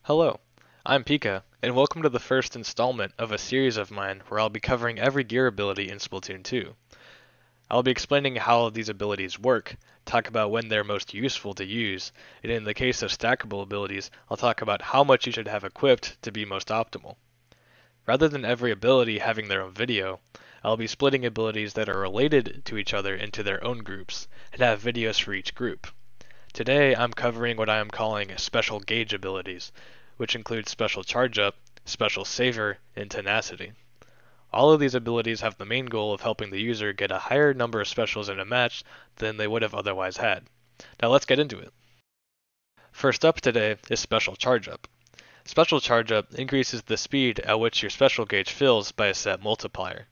Hello, I'm Pika, and welcome to the first installment of a series of mine where I'll be covering every gear ability in Splatoon 2. I'll be explaining how these abilities work, talk about when they're most useful to use, and in the case of stackable abilities, I'll talk about how much you should have equipped to be most optimal. Rather than every ability having their own video, I'll be splitting abilities that are related to each other into their own groups, and have videos for each group. Today I'm covering what I am calling special gauge abilities, which include Special Charge Up, Special Saver, and Tenacity. All of these abilities have the main goal of helping the user get a higher number of specials in a match than they would have otherwise had. Now let's get into it. First up today is Special Charge Up. Special Charge Up increases the speed at which your special gauge fills by a set multiplier.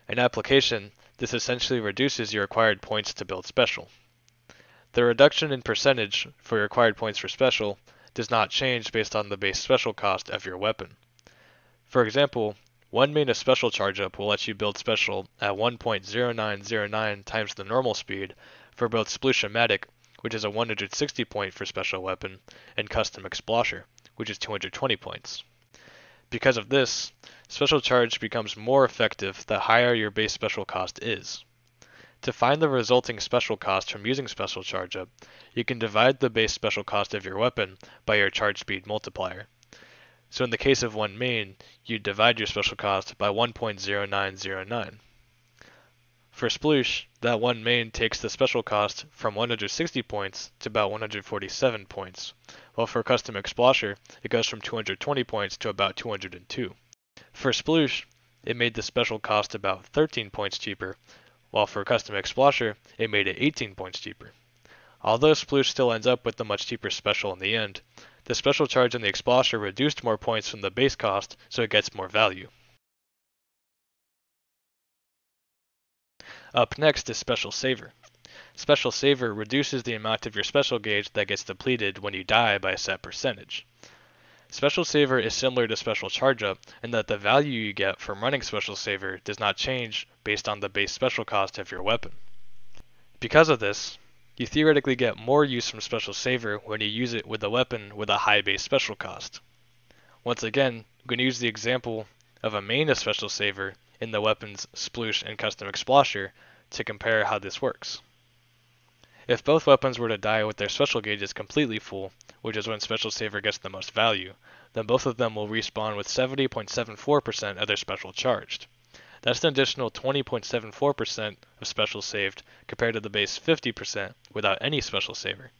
In application, this essentially reduces your acquired points to build special. The reduction in percentage for your acquired points for special does not change based on the base special cost of your weapon. For example, one main of Special Charge Up will let you build special at 1.0909 times the normal speed for both Sploosh-O-Matic, which is a 160 point for special weapon, and Custom Explosher, which is 220 points. Because of this, Special Charge becomes more effective the higher your base special cost is. To find the resulting special cost from using Special Charge Up, you can divide the base special cost of your weapon by your charge speed multiplier. So in the case of one main, you'd divide your special cost by 1.0909. For Sploosh, that one main takes the special cost from 160 points to about 147 points, while for Custom Explosher, it goes from 220 points to about 202. For Sploosh, it made the special cost about 13 points cheaper, while for Custom Explosher, it made it 18 points cheaper. Although Sploosh still ends up with the much cheaper special in the end, the special charge in the Explosher reduced more points from the base cost, so it gets more value. Up next is Special Saver. Special Saver reduces the amount of your special gauge that gets depleted when you die by a set percentage. Special Saver is similar to Special Charge Up in that the value you get from running Special Saver does not change based on the base special cost of your weapon. Because of this, you theoretically get more use from Special Saver when you use it with a weapon with a high base special cost. Once again, I'm going to use the example of a main of Special Saver in the weapons Sploosh and Custom Explosher to compare how this works. If both weapons were to die with their special gauges completely full, which is when Special Saver gets the most value, then both of them will respawn with 70.74% of their special charged. That's an additional 20.74% of special saved compared to the base 50% without any Special Saver.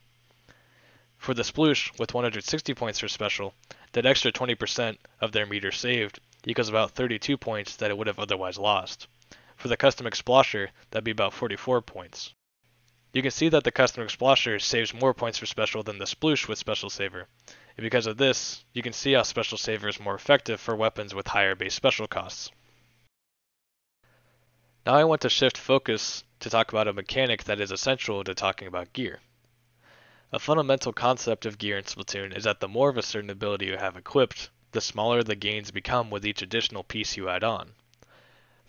For the Sploosh with 160 points for special, that extra 20% of their meter saved equals about 32 points that it would have otherwise lost. For the Custom Explosher, that'd be about 44 points. You can see that the Custom Explosher saves more points for special than the Sploosh with Special Saver, and because of this, you can see how Special Saver is more effective for weapons with higher base special costs. Now I want to shift focus to talk about a mechanic that is essential to talking about gear. A fundamental concept of gear in Splatoon is that the more of a certain ability you have equipped, the smaller the gains become with each additional piece you add on.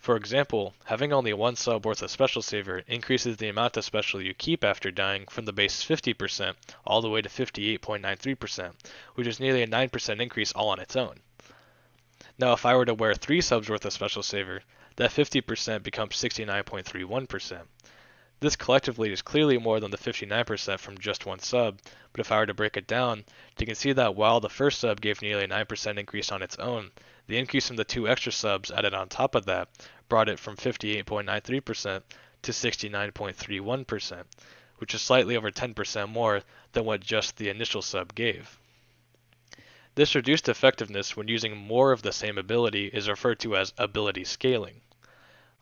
For example, having only one sub worth of Special Saver increases the amount of special you keep after dying from the base 50% all the way to 58.93%, which is nearly a 9% increase all on its own. Now if I were to wear 3 subs worth of Special Saver, that 50% becomes 69.31%. This collectively is clearly more than the 59% from just one sub, but if I were to break it down, you can see that while the first sub gave nearly a 9% increase on its own, the increase from the 2 extra subs added on top of that brought it from 58.93% to 69.31%, which is slightly over 10% more than what just the initial sub gave. This reduced effectiveness when using more of the same ability is referred to as ability scaling.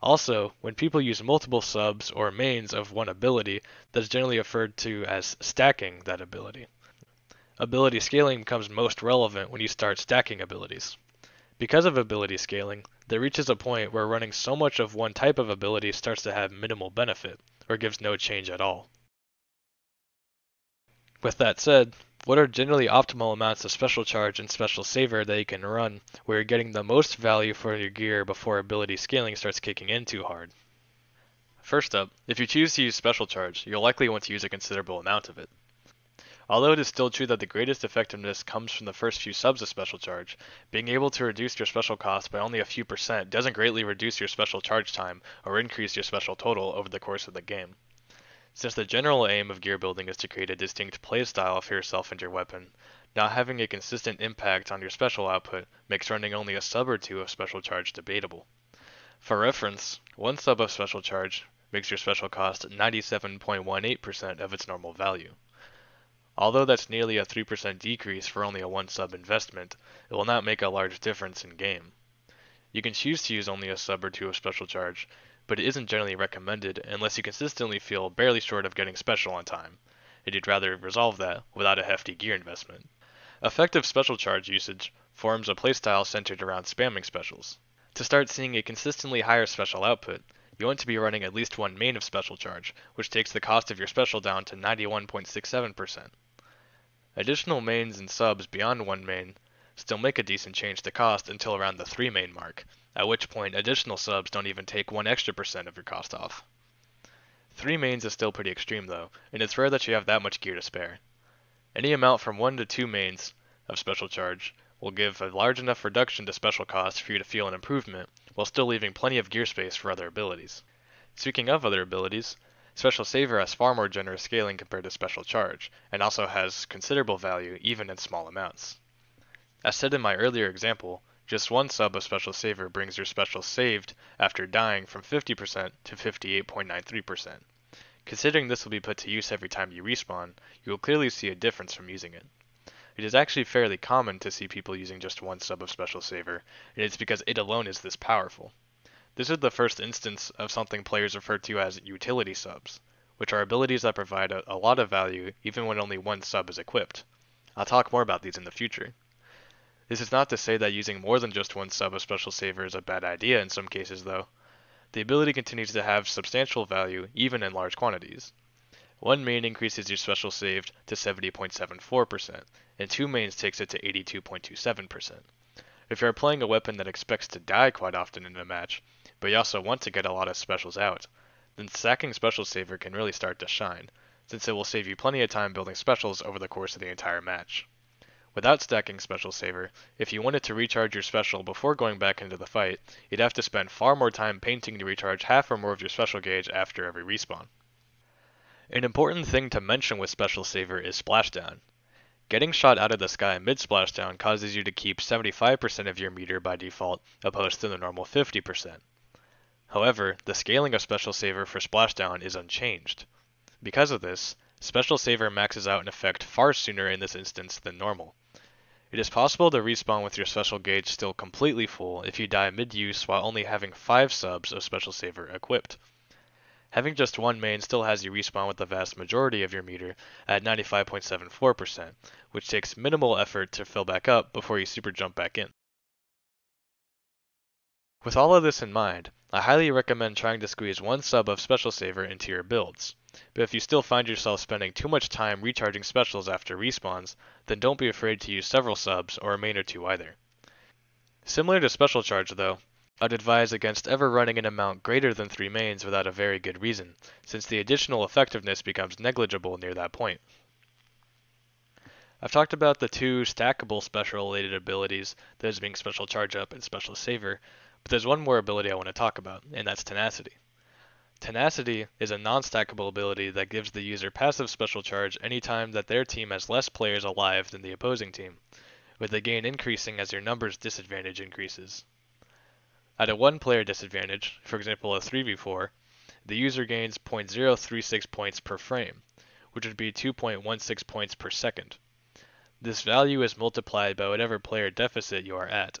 Also, when people use multiple subs or mains of one ability, that is generally referred to as stacking that ability. Ability scaling becomes most relevant when you start stacking abilities. Because of ability scaling, there reaches a point where running so much of one type of ability starts to have minimal benefit, or gives no change at all. With that said, what are generally optimal amounts of Special Charge and Special Saver that you can run where you're getting the most value for your gear before ability scaling starts kicking in too hard? First up, if you choose to use Special Charge, you'll likely want to use a considerable amount of it. Although it is still true that the greatest effectiveness comes from the first few subs of special charge, being able to reduce your special cost by only a few percent doesn't greatly reduce your special charge time or increase your special total over the course of the game. Since the general aim of gear building is to create a distinct playstyle for yourself and your weapon, not having a consistent impact on your special output makes running only a sub or two of special charge debatable. For reference, one sub of special charge makes your special cost 97.18% of its normal value. Although that's nearly a 3% decrease for only a one sub investment, it will not make a large difference in game. You can choose to use only a sub or two of special charge, but it isn't generally recommended unless you consistently feel barely short of getting special on time, and you'd rather resolve that without a hefty gear investment. Effective special charge usage forms a playstyle centered around spamming specials. To start seeing a consistently higher special output, you want to be running at least one main of special charge, which takes the cost of your special down to 91.67%. Additional mains and subs beyond one main still make a decent change to cost until around the 3 main mark, at which point additional subs don't even take 1 extra percent of your cost off. 3 mains is still pretty extreme though, and it's rare that you have that much gear to spare. Any amount from 1 to 2 mains of special charge will give a large enough reduction to special cost for you to feel an improvement, while still leaving plenty of gear space for other abilities. Speaking of other abilities, Special Saver has far more generous scaling compared to Special Charge, and also has considerable value even in small amounts. As said in my earlier example, just one sub of Special Saver brings your special saved after dying from 50% to 58.93%. Considering this will be put to use every time you respawn, you will clearly see a difference from using it. It is actually fairly common to see people using just one sub of Special Saver, and it's because it alone is this powerful. This is the first instance of something players refer to as utility subs, which are abilities that provide a lot of value even when only one sub is equipped. I'll talk more about these in the future. This is not to say that using more than just one sub of Special Saver is a bad idea in some cases though. The ability continues to have substantial value even in large quantities. One main increases your special saved to 70.74%, and 2 mains takes it to 82.27%. If you are playing a weapon that expects to die quite often in a match, but you also want to get a lot of specials out, then stacking Special Saver can really start to shine, since it will save you plenty of time building specials over the course of the entire match. Without stacking Special Saver, if you wanted to recharge your special before going back into the fight, you'd have to spend far more time painting to recharge half or more of your special gauge after every respawn. An important thing to mention with Special Saver is splashdown. Getting shot out of the sky mid-splashdown causes you to keep 75% of your meter by default, opposed to the normal 50%. However, the scaling of Special Saver for splashdown is unchanged. Because of this, Special Saver maxes out in effect far sooner in this instance than normal. It is possible to respawn with your special gauge still completely full if you die mid-use while only having 5 subs of Special Saver equipped. Having just one main still has you respawn with the vast majority of your meter at 95.74%, which takes minimal effort to fill back up before you super jump back in. With all of this in mind, I highly recommend trying to squeeze one sub of Special Saver into your builds, but if you still find yourself spending too much time recharging specials after respawns, then don't be afraid to use several subs or a main or two either. Similar to Special Charge though, I'd advise against ever running an amount greater than 3 mains without a very good reason, since the additional effectiveness becomes negligible near that point. I've talked about the 2 stackable special related abilities, those being Special Charge Up and Special Saver, but there's one more ability I want to talk about, and that's Tenacity. Tenacity is a non-stackable ability that gives the user passive special charge anytime that their team has less players alive than the opposing team, with the gain increasing as your numbers disadvantage increases. At a 1-player disadvantage, for example a 3v4, the user gains 0.036 points per frame, which would be 2.16 points per second. This value is multiplied by whatever player deficit you are at.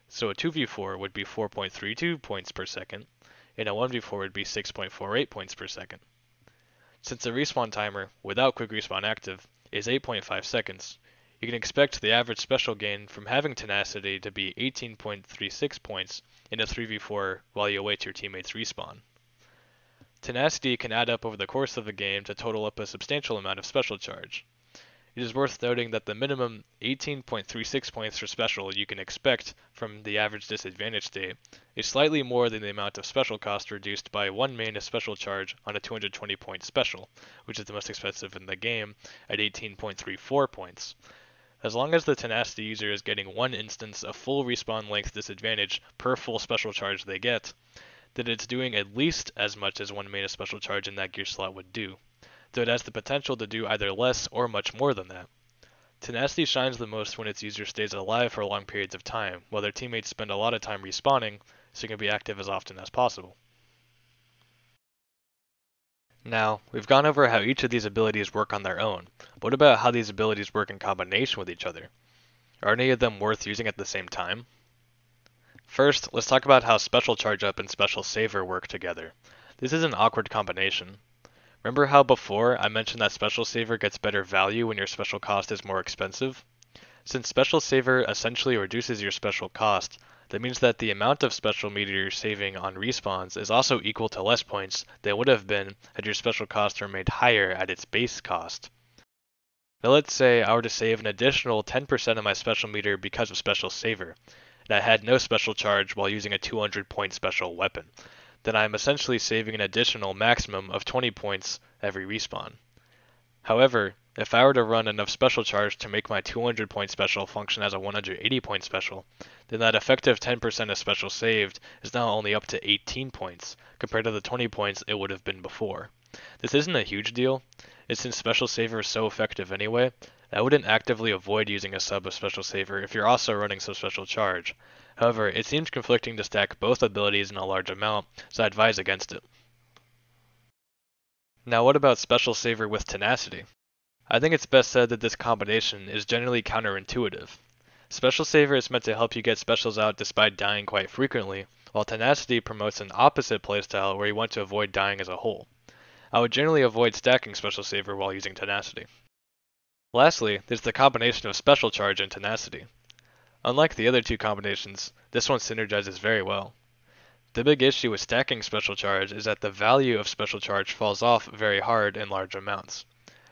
So a 2v4 would be 4.32 points per second, and a 1v4 would be 6.48 points per second. Since the respawn timer, without quick respawn active, is 8.5 seconds, you can expect the average special gain from having Tenacity to be 18.36 points in a 3v4 while you await your teammates' respawn. Tenacity can add up over the course of the game to total up a substantial amount of special charge. It is worth noting that the minimum 18.36 points for special you can expect from the average disadvantage state is slightly more than the amount of special cost reduced by 1 mana special charge on a 220 point special, which is the most expensive in the game, at 18.34 points. As long as the Tenacity user is getting one instance of full respawn length disadvantage per full special charge they get, then it's doing at least as much as 1 mana special charge in that gear slot would do, though it has the potential to do either less or much more than that. Tenacity shines the most when its user stays alive for long periods of time, while their teammates spend a lot of time respawning, so you can be active as often as possible. Now, we've gone over how each of these abilities work on their own, but what about how these abilities work in combination with each other? Are any of them worth using at the same time? First, let's talk about how Special Charge Up and Special Saver work together. This is an awkward combination. Remember how before I mentioned that Special Saver gets better value when your special cost is more expensive? Since Special Saver essentially reduces your special cost, that means that the amount of special meter you're saving on respawns is also equal to less points than would have been had your special cost remained higher at its base cost. Now let's say I were to save an additional 10% of my special meter because of Special Saver, and I had no special charge while using a 200 point special weapon. Then I'm essentially saving an additional maximum of 20 points every respawn. However, if I were to run enough special charge to make my 200 point special function as a 180 point special, then that effective 10% of special saved is now only up to 18 points, compared to the 20 points it would have been before. This isn't a huge deal, and since Special Saver is so effective anyway, I wouldn't actively avoid using a sub of Special Saver if you're also running some special charge. However, it seems conflicting to stack both abilities in a large amount, so I advise against it. Now what about Special Saver with Tenacity? I think it's best said that this combination is generally counterintuitive. Special Saver is meant to help you get specials out despite dying quite frequently, while Tenacity promotes an opposite playstyle where you want to avoid dying as a whole. I would generally avoid stacking Special Saver while using Tenacity. Lastly, there's the combination of Special Charge and Tenacity. Unlike the other two combinations, this one synergizes very well. The big issue with stacking Special Charge is that the value of Special Charge falls off very hard in large amounts.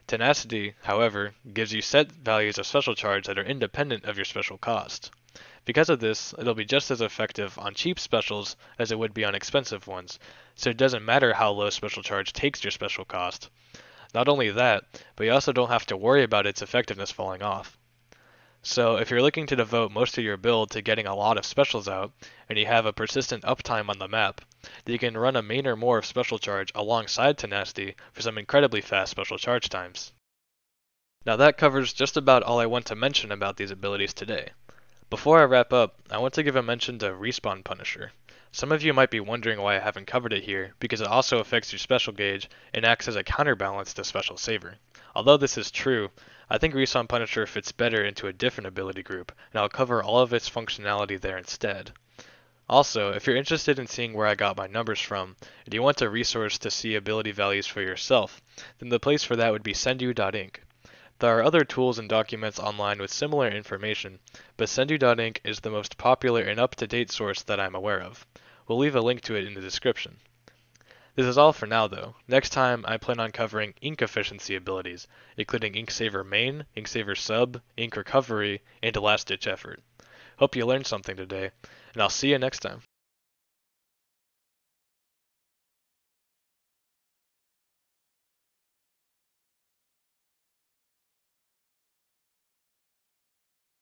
Tenacity, however, gives you set values of Special Charge that are independent of your special cost. Because of this, it'll be just as effective on cheap specials as it would be on expensive ones, so it doesn't matter how low Special Charge takes your special cost. Not only that, but you also don't have to worry about its effectiveness falling off. So if you're looking to devote most of your build to getting a lot of specials out, and you have a persistent uptime on the map, then you can run a main or more of Special Charge alongside Tenacity for some incredibly fast special charge times. Now that covers just about all I want to mention about these abilities today. Before I wrap up, I want to give a mention to Respawn Punisher. Some of you might be wondering why I haven't covered it here, because it also affects your special gauge and acts as a counterbalance to Special Saver. Although this is true, I think Respawn Punisher fits better into a different ability group, and I'll cover all of its functionality there instead. Also, if you're interested in seeing where I got my numbers from, and you want a resource to see ability values for yourself, then the place for that would be sendu.inc. There are other tools and documents online with similar information, but sendu.inc is the most popular and up-to-date source that I'm aware of. We'll leave a link to it in the description. This is all for now though. Next time I plan on covering ink efficiency abilities, including Ink Saver Main, Ink Saver Sub, Ink Recovery, and Last Ditch Effort. Hope you learned something today, and I'll see you next time.